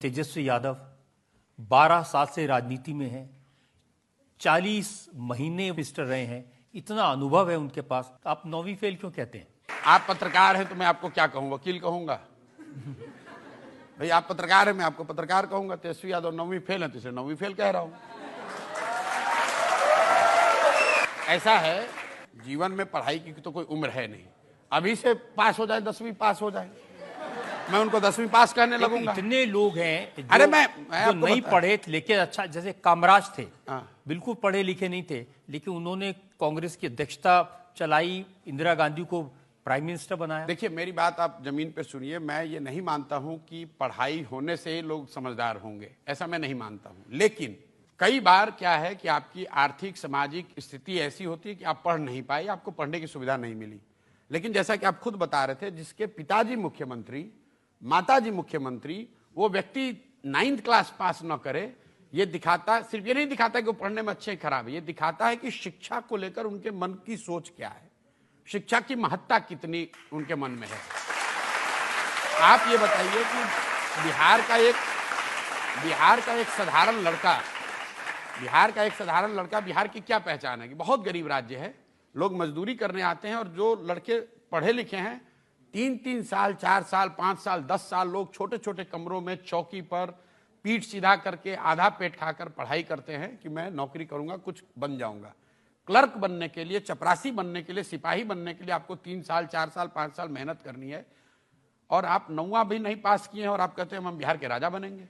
तेजस्वी यादव 12 साल से राजनीति में हैं, 40 महीने मिनिस्टर रहे हैं, इतना अनुभव है उनके पास। आप 9वीं फेल क्यों कहते हैं? आप पत्रकार हैं तो मैं आपको क्या कहूं, वकील कहूंगा? भाई आप पत्रकार हैं, मैं आपको पत्रकार कहूंगा। तेजस्वी यादव 9वीं फेल है तो इसे 9वीं फेल कह रहा हूं। ऐसा है, जीवन में पढ़ाई की तो कोई उम्र है नहीं। अभी से पास हो जाए, 10वीं पास हो जाए, मैं उनको 10वीं पास कहने लगूंगा। इतने लोग हैं जो, अरे मैं जो नहीं पढ़े लेकिन अच्छा, जैसे कामराज थे, बिल्कुल पढ़े लिखे नहीं थे, लेकिन उन्होंने कांग्रेस की अध्यक्षता चलाई, इंदिरा गांधी को प्राइम मिनिस्टर बनाया। देखिए मेरी बात आप जमीन पर सुनिए। मैं ये नहीं मानता हूं कि पढ़ाई होने से ही लोग समझदार होंगे, ऐसा मैं नहीं मानता हूं। लेकिन कई बार क्या है कि आपकी आर्थिक सामाजिक स्थिति ऐसी होती है कि आप पढ़ नहीं पाए, आपको पढ़ने की सुविधा नहीं मिली। लेकिन जैसा कि आप खुद बता रहे थे, जिसके पिताजी मुख्यमंत्री, माताजी मुख्यमंत्री, वो व्यक्ति 9th क्लास पास न करे, ये दिखाता, सिर्फ ये नहीं दिखाता कि वो पढ़ने में अच्छे खराब है, ये दिखाता है कि शिक्षा को लेकर उनके मन की सोच क्या है, शिक्षा की महत्ता कितनी उनके मन में है। आप ये बताइए कि बिहार का एक साधारण लड़का, बिहार की क्या पहचान है कि बहुत गरीब राज्य है, लोग मजदूरी करने आते हैं, और जो लड़के पढ़े लिखे हैं 3-3 साल, 4 साल, 5 साल, 10 साल लोग छोटे छोटे कमरों में चौकी पर पीठ सीधा करके आधा पेट खाकर पढ़ाई करते हैं कि मैं नौकरी करूंगा, कुछ बन जाऊंगा। क्लर्क बनने के लिए, चपरासी बनने के लिए, सिपाही बनने के लिए आपको 3 साल, 4 साल, 5 साल मेहनत करनी है, और आप 9वां भी नहीं पास किए हैं और आप कहते हैं हम बिहार के राजा बनेंगे।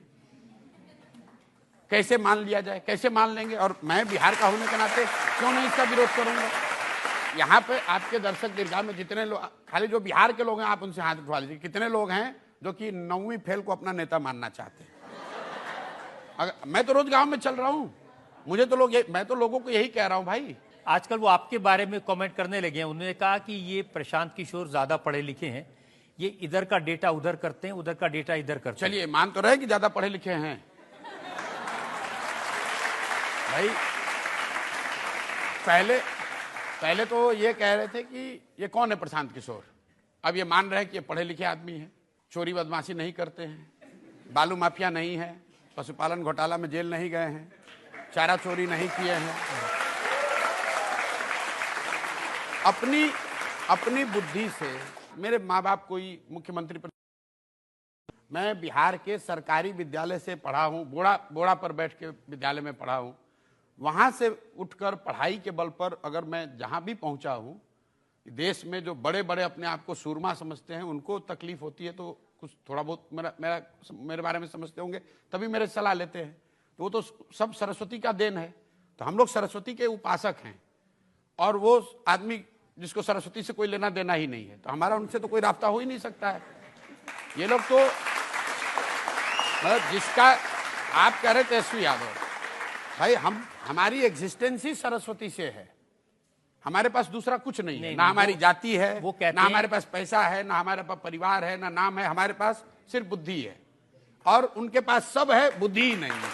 कैसे मान लिया जाए, कैसे मान लेंगे? और मैं बिहार का होने के नाते क्यों नहीं इसका विरोध करूंगा? यहाँ पे आपके दर्शक दीर्घा में जितने लोग, खाली जो बिहार के लोग हैं आप उनसे हाथ उठवा लीजिए, कितने लोग हैं जो कि 9वीं फेल को अपना नेता मानना चाहते हैं? मैं तो रोज गांव में चल रहा हूं, मैं तो लोगों को यही कह रहा हूं भाई। आजकल वो आपके बारे में कमेंट करने लगे हैं, उन्होंने कहा कि ये प्रशांत किशोर ज्यादा पढ़े लिखे हैं, ये इधर का डेटा उधर करते हैं, उधर का डेटा इधर करते हैं। चलिए मान तो रहे कि ज्यादा पढ़े लिखे हैं भाई। पहले तो ये कह रहे थे कि ये कौन है प्रशांत किशोर, अब ये मान रहे हैं कि ये पढ़े लिखे आदमी है, चोरी बदमाशी नहीं करते हैं, बालू माफिया नहीं है, पशुपालन घोटाला में जेल नहीं गए हैं, चारा चोरी नहीं किए हैं। अपनी बुद्धि से मेरे माँ बाप कोई मुख्यमंत्री पर, मैं बिहार के सरकारी विद्यालय से पढ़ा हूँ, बोड़ा पर बैठ के विद्यालय में पढ़ा हूँ। वहाँ से उठकर पढ़ाई के बल पर अगर मैं जहाँ भी पहुँचा हूँ, देश में जो बड़े बड़े अपने आप को सूरमा समझते हैं उनको तकलीफ होती है, तो कुछ थोड़ा बहुत मेरे बारे में समझते होंगे तभी मेरे सलाह लेते हैं, तो वो तो सब सरस्वती का देन है। तो हम लोग सरस्वती के उपासक हैं, और वो आदमी जिसको सरस्वती से कोई लेना देना ही नहीं है, तो हमारा उनसे तो कोई रास्ता हो ही नहीं सकता है। ये लोग तो मतलब जिसका आप कह रहे तेजस्वी यादव, भाई हमारी एग्जिस्टेंस ही सरस्वती से है, हमारे पास दूसरा कुछ नहीं है, ना हमारी जाति है, ना हमारे पास पैसा है, ना हमारे पास परिवार है, ना नाम है, हमारे पास सिर्फ बुद्धि है, और उनके पास सब है, बुद्धि ही नहीं है।